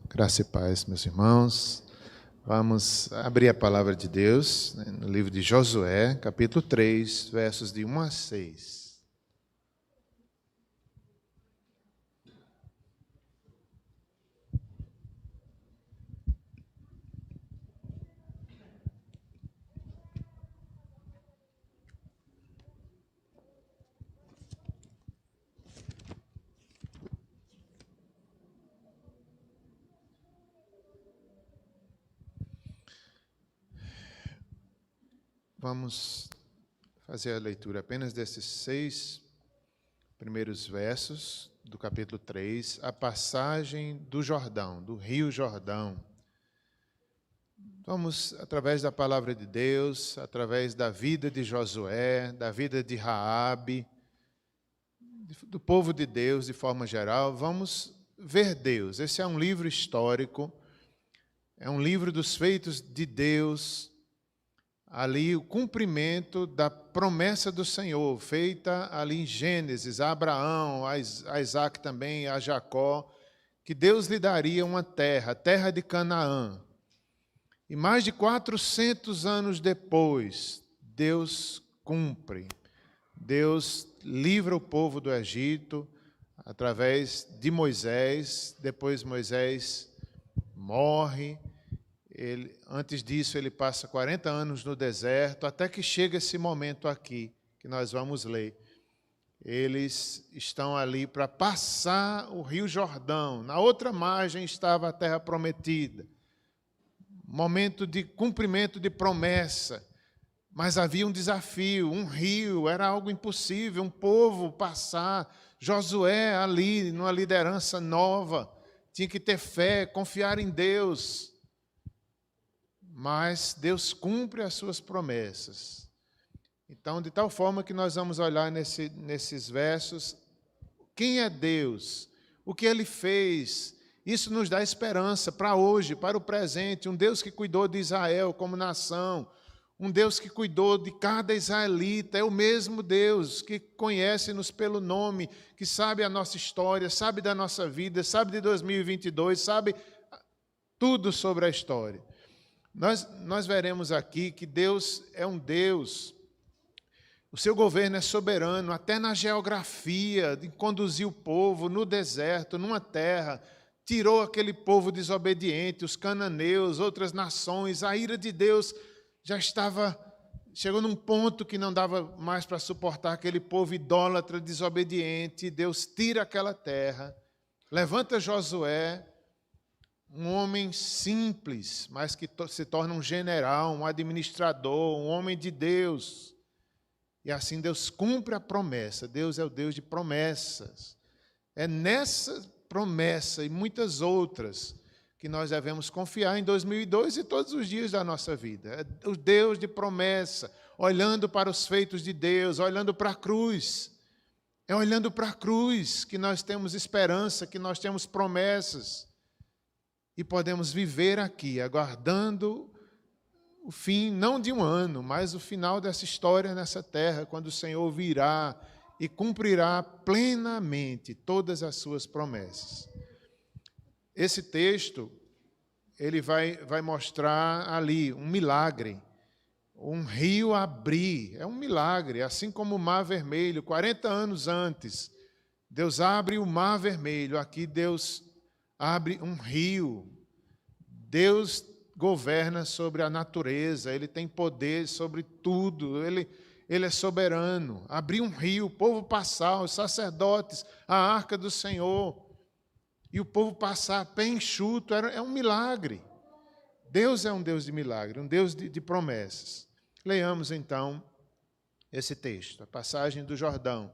Graça e paz, meus irmãos. Vamos abrir a palavra de Deus no livro de Josué, capítulo 3, versos de 1 a 6. Vamos fazer a leitura apenas desses 6 primeiros versos do capítulo 3, a passagem do Jordão, do Rio Jordão. Vamos, através da palavra de Deus, através da vida de Josué, da vida de Raabe, do povo de Deus de forma geral, vamos ver Deus. Esse é um livro histórico, é um livro dos feitos de Deus, ali o cumprimento da promessa do Senhor, feita ali em Gênesis, a Abraão, a Isaac também, a Jacó, que Deus lhe daria uma terra, a terra de Canaã. E mais de 400 anos depois, Deus cumpre. Deus livra o povo do Egito através de Moisés. Depois Moisés morre. Antes disso, ele passa 40 anos no deserto, até que chega esse momento aqui, que nós vamos ler. Eles estão ali para passar o Rio Jordão. Na outra margem estava a terra prometida. Momento de cumprimento de promessa. Mas havia um desafio, um rio, era algo impossível, um povo passar. Josué ali, numa liderança nova, tinha que ter fé, confiar em Deus. Mas Deus cumpre as suas promessas. Então, de tal forma que nós vamos olhar nesses versos, quem é Deus? O que Ele fez? Isso nos dá esperança para hoje, para o presente. Um Deus que cuidou de Israel como nação, um Deus que cuidou de cada israelita, é o mesmo Deus que conhece-nos pelo nome, que sabe a nossa história, sabe da nossa vida, sabe de 2022, sabe tudo sobre a história. Nós veremos aqui que Deus é um Deus, o seu governo é soberano, até na geografia, de conduzir o povo no deserto, numa terra, tirou aquele povo desobediente, os cananeus, outras nações, a ira de Deus chegou num ponto que não dava mais para suportar aquele povo idólatra, desobediente. Deus tira aquela terra, levanta Josué, um homem simples, mas que se torna um general, um administrador, um homem de Deus. E assim Deus cumpre a promessa. Deus é o Deus de promessas. É nessa promessa e muitas outras que nós devemos confiar em 2002 e todos os dias da nossa vida. É o Deus de promessa, olhando para os feitos de Deus, olhando para a cruz. É olhando para a cruz que nós temos esperança, que nós temos promessas. E podemos viver aqui, aguardando o fim, não de um ano, mas o final dessa história nessa terra, quando o Senhor virá e cumprirá plenamente todas as suas promessas. Esse texto, ele vai mostrar ali um milagre, um rio abrir, é um milagre, assim como o Mar Vermelho, 40 anos antes, Deus abre o Mar Vermelho, aqui Deus abre um rio. Deus governa sobre a natureza, Ele tem poder sobre tudo, Ele é soberano. Abriu um rio, o povo passar, os sacerdotes, a arca do Senhor, e o povo passar pé enxuto, é um milagre. Deus é um Deus de milagre, um Deus de promessas. Leiamos então esse texto, a passagem do Jordão,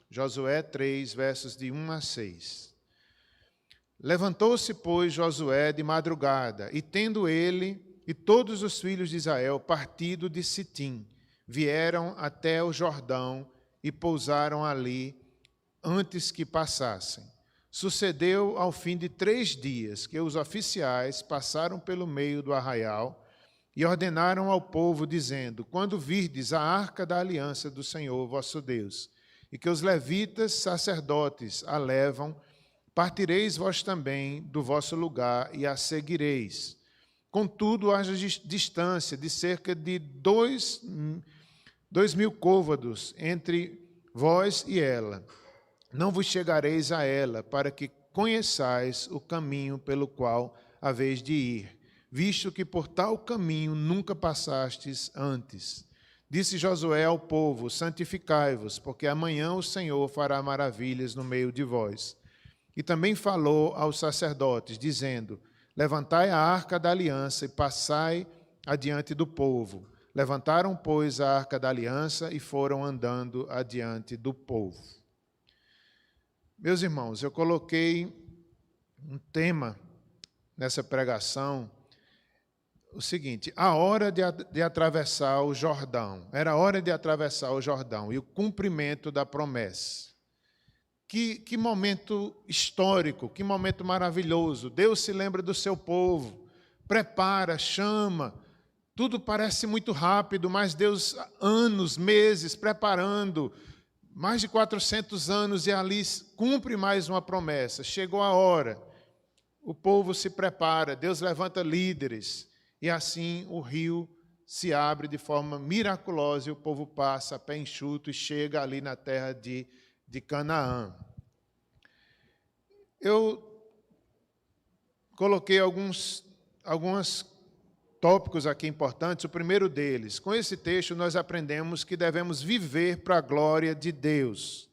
Josué 3, versos de 1 a 6. Levantou-se, pois, Josué de madrugada, e tendo ele e todos os filhos de Israel partido de Sitim, vieram até o Jordão e pousaram ali antes que passassem. Sucedeu ao fim de 3 dias que os oficiais passaram pelo meio do arraial e ordenaram ao povo, dizendo: quando virdes a arca da aliança do Senhor vosso Deus, e que os levitas sacerdotes a levam, partireis vós também do vosso lugar e a seguireis. Contudo, haja distância de cerca de 2.000 côvados entre vós e ela. Não vos chegareis a ela, para que conheçais o caminho pelo qual haveis de ir, visto que por tal caminho nunca passastes antes. Disse Josué ao povo: santificai-vos, porque amanhã o Senhor fará maravilhas no meio de vós. E também falou aos sacerdotes, dizendo: levantai a arca da aliança e passai adiante do povo. Levantaram, pois, a arca da aliança e foram andando adiante do povo. Meus irmãos, eu coloquei um tema nessa pregação, o seguinte: a hora de atravessar o Jordão. Era a hora de atravessar o Jordão e o cumprimento da promessa. Que momento histórico, que momento maravilhoso. Deus se lembra do seu povo, prepara, chama. Tudo parece muito rápido, mas Deus, anos, meses, preparando, mais de 400 anos, e ali cumpre mais uma promessa. Chegou a hora, o povo se prepara, Deus levanta líderes, e assim o rio se abre de forma miraculosa, e o povo passa a pé enxuto e chega ali na terra de Canaã. Eu coloquei alguns tópicos aqui importantes. O primeiro deles: com esse texto nós aprendemos que devemos viver para a glória de Deus.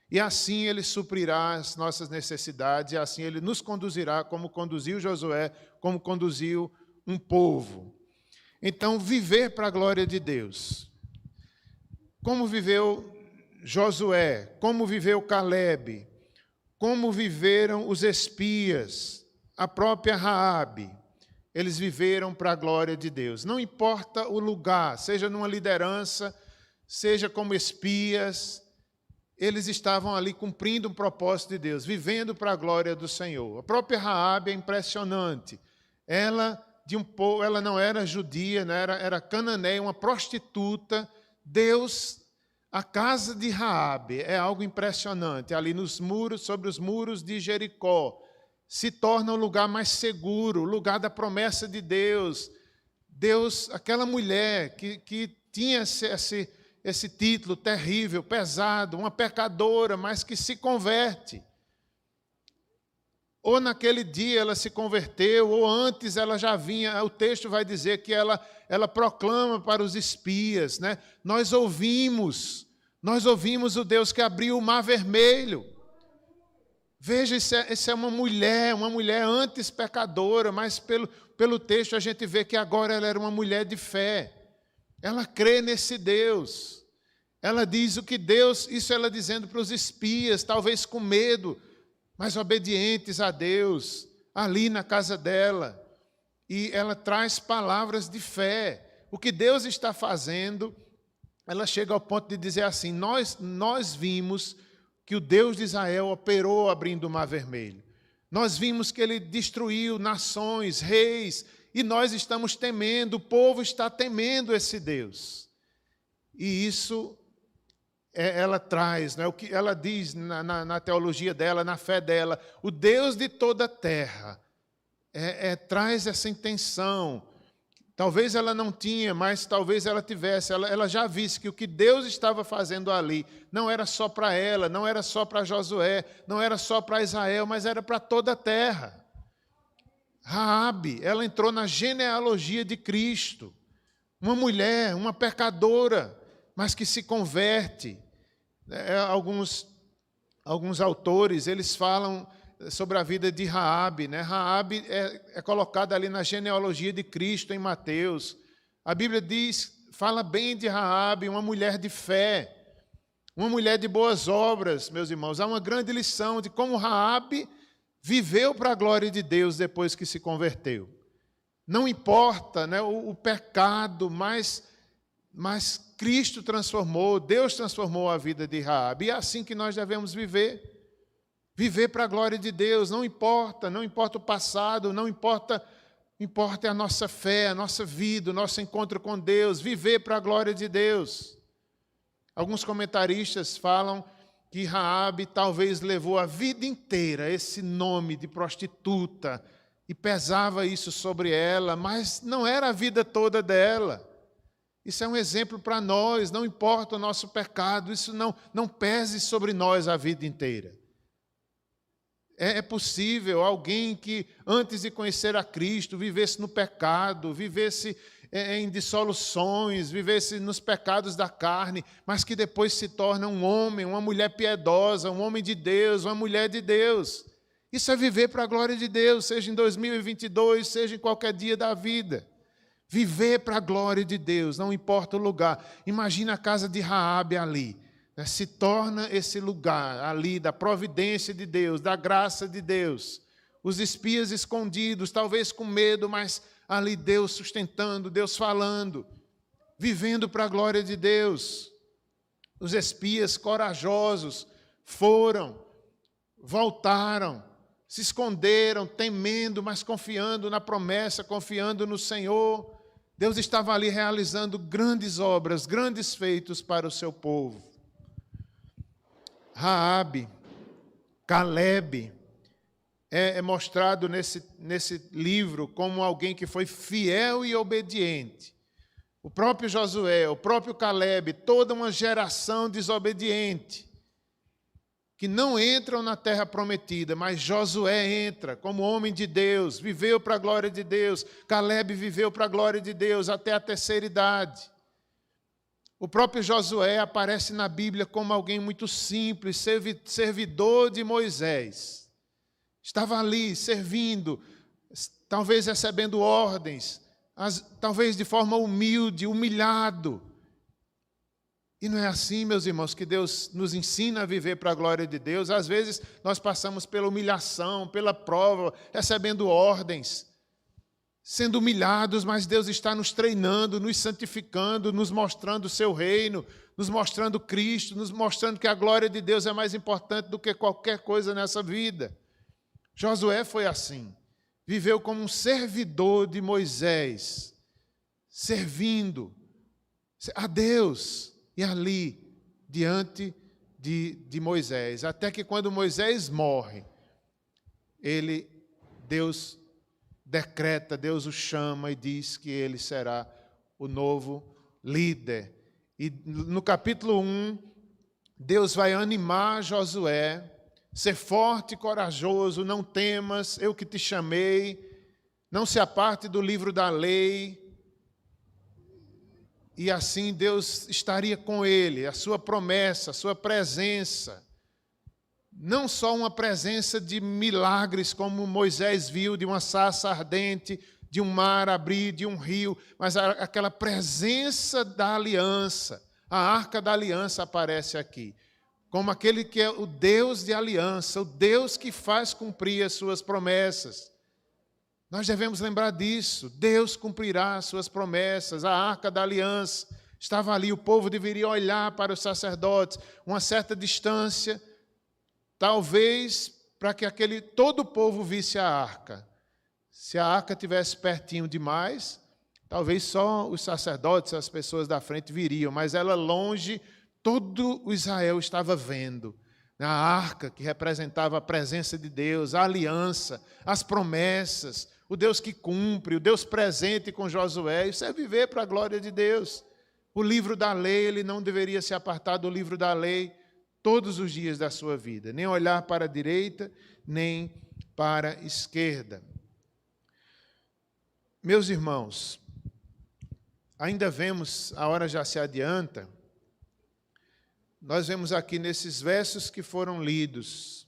E assim Ele suprirá as nossas necessidades, e assim Ele nos conduzirá como conduziu Josué, como conduziu um povo. Então, viver para a glória de Deus. Como viveu Josué, como viveu Calebe, como viveram os espias, a própria Raabe. Eles viveram para a glória de Deus. Não importa o lugar, seja numa liderança, seja como espias, eles estavam ali cumprindo um propósito de Deus, vivendo para a glória do Senhor. A própria Raabe é impressionante. Ela não era judia, era cananeia, uma prostituta. Deus, a casa de Raabe é algo impressionante. Ali nos muros, sobre os muros de Jericó, se torna o lugar mais seguro, o lugar da promessa de Deus. Deus, aquela mulher que tinha esse título terrível, pesado, uma pecadora, mas que se converte. Ou naquele dia ela se converteu, ou antes ela já vinha. O texto vai dizer que ela proclama para os espias, né? Nós ouvimos o Deus que abriu o mar vermelho. Veja, isso é uma mulher antes pecadora, mas pelo texto a gente vê que agora ela era uma mulher de fé. Ela crê nesse Deus. Ela diz o que Deus, isso ela dizendo para os espias, talvez com medo, mas obedientes a Deus, ali na casa dela. E ela traz palavras de fé. O que Deus está fazendo, ela chega ao ponto de dizer assim: nós vimos que o Deus de Israel operou abrindo o mar vermelho. Nós vimos que Ele destruiu nações, reis, e nós estamos temendo, o povo está temendo esse Deus. E isso ela traz, né? O que ela diz na teologia dela, na fé dela: o Deus de toda a terra traz essa intenção. Talvez ela não tinha, mas talvez ela tivesse. Ela já visse que o que Deus estava fazendo ali não era só para ela, não era só para Josué, não era só para Israel, mas era para toda a terra. Raabe, ela entrou na genealogia de Cristo. Uma mulher, uma pecadora, mas que se converte. Alguns autores, eles falam sobre a vida de Raabe, né? Raabe é colocada ali na genealogia de Cristo em Mateus. A Bíblia fala bem de Raabe, uma mulher de fé, uma mulher de boas obras, meus irmãos. Há uma grande lição de como Raabe viveu para a glória de Deus depois que se converteu. Não importa, né, o pecado, mas Cristo transformou, Deus transformou a vida de Raabe. E é assim que nós devemos viver. Viver para a glória de Deus, não importa o passado, não importa a nossa fé, a nossa vida, o nosso encontro com Deus, viver para a glória de Deus. Alguns comentaristas falam que Raabe talvez levou a vida inteira esse nome de prostituta e pesava isso sobre ela, mas não era a vida toda dela. Isso é um exemplo para nós, não importa o nosso pecado, isso não pese sobre nós a vida inteira. É possível alguém que, antes de conhecer a Cristo, vivesse no pecado, vivesse em dissoluções, vivesse nos pecados da carne, mas que depois se torna um homem, uma mulher piedosa, um homem de Deus, uma mulher de Deus. Isso é viver para a glória de Deus, seja em 2022, seja em qualquer dia da vida. Viver para a glória de Deus, não importa o lugar. Imagina a casa de Raabe ali. Se torna esse lugar ali da providência de Deus, da graça de Deus. Os espias escondidos, talvez com medo, mas ali Deus sustentando, Deus falando, vivendo para a glória de Deus. Os espias corajosos foram, voltaram, se esconderam, temendo, mas confiando na promessa, confiando no Senhor. Deus estava ali realizando grandes obras, grandes feitos para o seu povo. Raabe, Calebe, é mostrado nesse livro como alguém que foi fiel e obediente. O próprio Josué, o próprio Calebe, toda uma geração desobediente, que não entram na terra prometida, mas Josué entra como homem de Deus, viveu para a glória de Deus, Calebe viveu para a glória de Deus até a terceira idade. O próprio Josué aparece na Bíblia como alguém muito simples, servidor de Moisés. Estava ali servindo, talvez recebendo ordens, talvez de forma humilde, humilhado. E não é assim, meus irmãos, que Deus nos ensina a viver para a glória de Deus. Às vezes nós passamos pela humilhação, pela prova, recebendo ordens, sendo humilhados, mas Deus está nos treinando, nos santificando, nos mostrando o seu reino, nos mostrando Cristo, nos mostrando que a glória de Deus é mais importante do que qualquer coisa nessa vida. Josué foi assim, viveu como um servidor de Moisés, servindo a Deus e ali, diante de Moisés, até que quando Moisés morre, Deus decreta, Deus o chama e diz que ele será o novo líder. E no capítulo 1, Deus vai animar Josué, ser forte e corajoso, não temas, eu que te chamei, não se aparte do livro da lei. E assim Deus estaria com ele, a sua promessa, a sua presença. Não só uma presença de milagres, como Moisés viu, de uma sarça ardente, de um mar abrir, de um rio, mas aquela presença da aliança. A arca da aliança aparece aqui, como aquele que é o Deus de aliança, o Deus que faz cumprir as suas promessas. Nós devemos lembrar disso, Deus cumprirá as suas promessas, a arca da aliança estava ali, o povo deveria olhar para os sacerdotes, uma certa distância, talvez para que todo o povo visse a arca. Se a arca estivesse pertinho demais, talvez só os sacerdotes, as pessoas da frente viriam, mas ela longe, todo o Israel estava vendo. A arca que representava a presença de Deus, a aliança, as promessas, o Deus que cumpre, o Deus presente com Josué. Isso é viver para a glória de Deus. O livro da lei, ele não deveria se apartar do livro da lei todos os dias da sua vida, nem olhar para a direita, nem para a esquerda. Meus irmãos, ainda vemos, a hora já se adianta, nós vemos aqui nesses versos que foram lidos,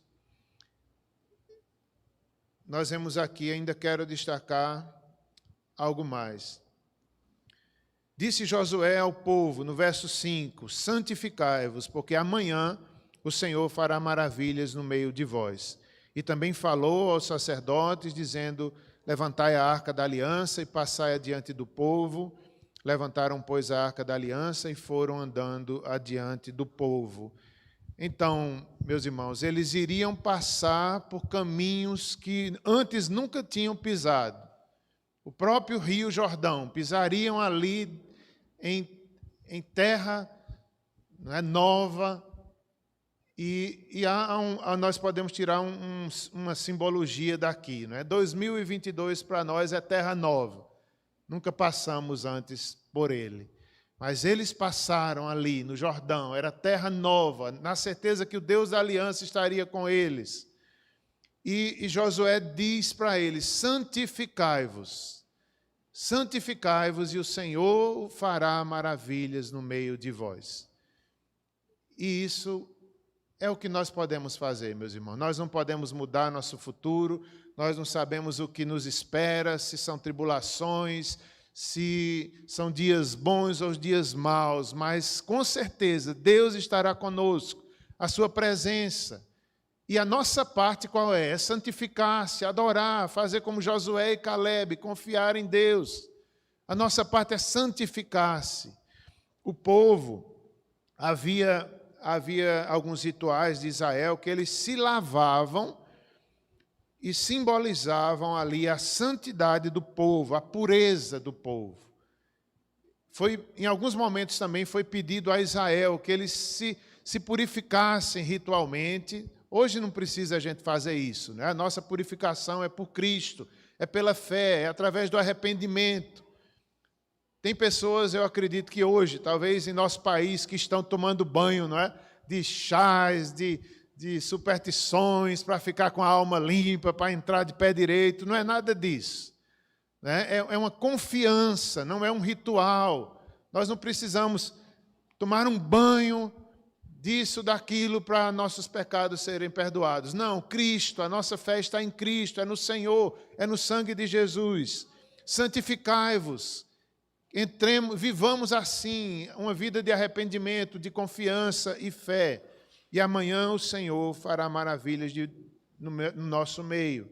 nós vemos aqui, ainda quero destacar algo mais. Disse Josué ao povo, no verso 5, santificai-vos, porque amanhã o Senhor fará maravilhas no meio de vós. E também falou aos sacerdotes, dizendo, levantai a arca da aliança e passai adiante do povo. Levantaram, pois, a arca da aliança e foram andando adiante do povo. Então, meus irmãos, eles iriam passar por caminhos que antes nunca tinham pisado. O próprio Rio Jordão, pisariam ali em terra nova, Nós podemos tirar uma simbologia daqui, né? 2022 para nós é terra nova. Nunca passamos antes por ele. Mas eles passaram ali no Jordão, era terra nova, na certeza que o Deus da aliança estaria com eles. E Josué diz para eles: santificai-vos, santificai-vos, e o Senhor fará maravilhas no meio de vós. E isso é o que nós podemos fazer, meus irmãos. Nós não podemos mudar nosso futuro, nós não sabemos o que nos espera, se são tribulações, se são dias bons ou dias maus, mas com certeza Deus estará conosco, a sua presença. E a nossa parte qual é? É santificar-se, adorar, fazer como Josué e Calebe, confiar em Deus. A nossa parte é santificar-se. O povo, havia alguns rituais de Israel que eles se lavavam e simbolizavam ali a santidade do povo, a pureza do povo. Em alguns momentos também foi pedido a Israel que eles se purificassem ritualmente. Hoje não precisa a gente fazer isso, né? A nossa purificação é por Cristo, é pela fé, é através do arrependimento. Tem pessoas, eu acredito que hoje, talvez em nosso país, que estão tomando banho, não é? De chás, de superstições, para ficar com a alma limpa, para entrar de pé direito. Não é nada disso, né? É uma confiança, não é um ritual. Nós não precisamos tomar um banho disso, daquilo, para nossos pecados serem perdoados. Não, Cristo, a nossa fé está em Cristo, é no Senhor, é no sangue de Jesus. Santificai-vos, vivamos assim, uma vida de arrependimento, de confiança e fé. E amanhã o Senhor fará maravilhas no nosso meio.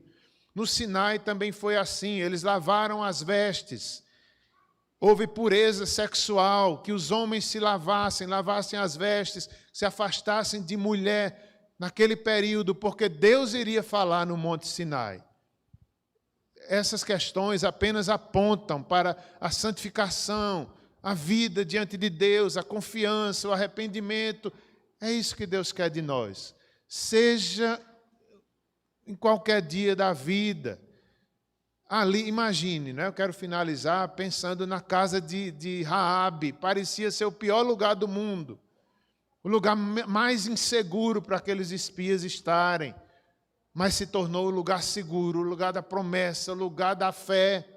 No Sinai também foi assim, eles lavaram as vestes. Houve pureza sexual, que os homens se lavassem as vestes, se afastassem de mulher naquele período, porque Deus iria falar no Monte Sinai. Essas questões apenas apontam para a santificação, a vida diante de Deus, a confiança, o arrependimento. É isso que Deus quer de nós. Seja em qualquer dia da vida. Ali, imagine, né? Eu quero finalizar pensando na casa de Raabe. Parecia ser o pior lugar do mundo, o lugar mais inseguro para aqueles espias estarem, mas se tornou o lugar seguro, o lugar da promessa, o lugar da fé.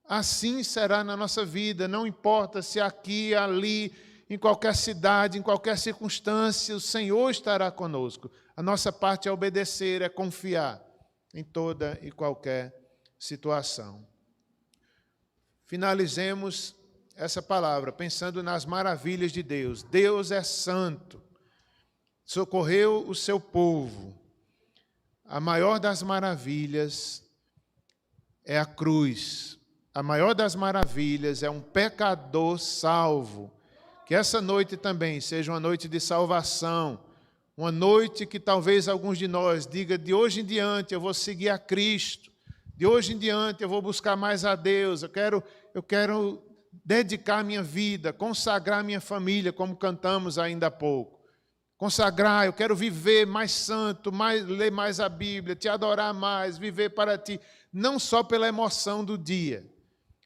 Assim será na nossa vida, não importa se aqui, ali, em qualquer cidade, em qualquer circunstância, o Senhor estará conosco. A nossa parte é obedecer, é confiar em toda e qualquer situação. Finalizemos essa palavra pensando nas maravilhas de Deus. Deus é santo, socorreu o seu povo. A maior das maravilhas é a cruz. A maior das maravilhas é um pecador salvo. Que essa noite também seja uma noite de salvação, uma noite que talvez alguns de nós digam: de hoje em diante eu vou seguir a Cristo, de hoje em diante eu vou buscar mais a Deus, eu quero dedicar minha vida, consagrar minha família, como cantamos ainda há pouco. Consagrar, eu quero viver mais santo, ler mais a Bíblia, te adorar mais, viver para ti, não só pela emoção do dia.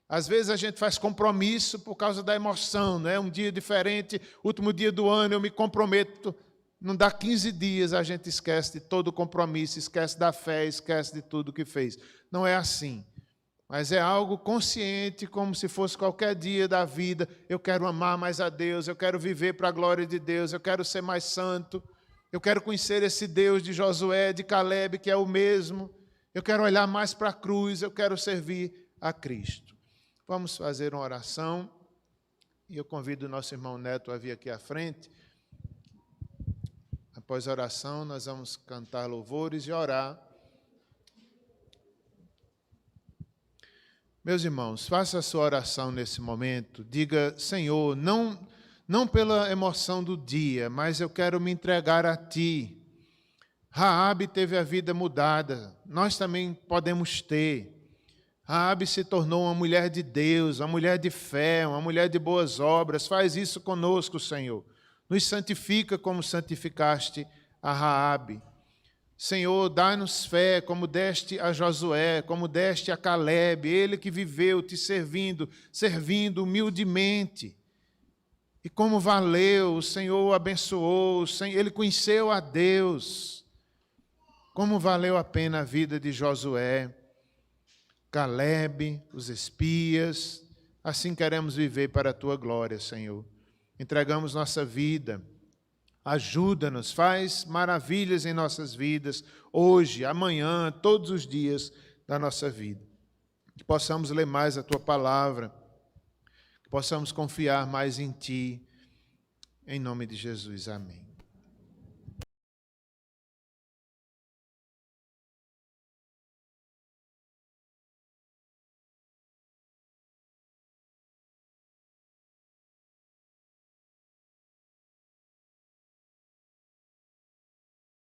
Às vezes a gente faz compromisso por causa da emoção, né? Um dia diferente, último dia do ano, eu me comprometo. Não dá 15 dias, a gente esquece de todo o compromisso, esquece da fé, esquece de tudo que fez. Não é assim. Mas é algo consciente, como se fosse qualquer dia da vida. Eu quero amar mais a Deus, eu quero viver para a glória de Deus, eu quero ser mais santo, eu quero conhecer esse Deus de Josué, de Calebe, que é o mesmo. Eu quero olhar mais para a cruz, eu quero servir a Cristo. Vamos fazer uma oração, e eu convido o nosso irmão Neto a vir aqui à frente. Após a oração, nós vamos cantar louvores e orar. Meus irmãos, faça a sua oração nesse momento. Diga: Senhor, não pela emoção do dia, mas eu quero me entregar a Ti. Raabe teve a vida mudada, nós também podemos ter. Raabe se tornou uma mulher de Deus, uma mulher de fé, uma mulher de boas obras. Faz isso conosco, Senhor. Nos santifica como santificaste a Raabe. Senhor, dá-nos fé como deste a Josué, como deste a Calebe, ele que viveu te servindo humildemente. E como valeu, o Senhor o abençoou, ele conheceu a Deus. Como valeu a pena a vida de Josué, Calebe, os espias. Assim queremos viver para a tua glória, Senhor. Entregamos nossa vida. Ajuda-nos, faz maravilhas em nossas vidas, hoje, amanhã, todos os dias da nossa vida. Que possamos ler mais a tua palavra, que possamos confiar mais em ti. Em nome de Jesus, amém.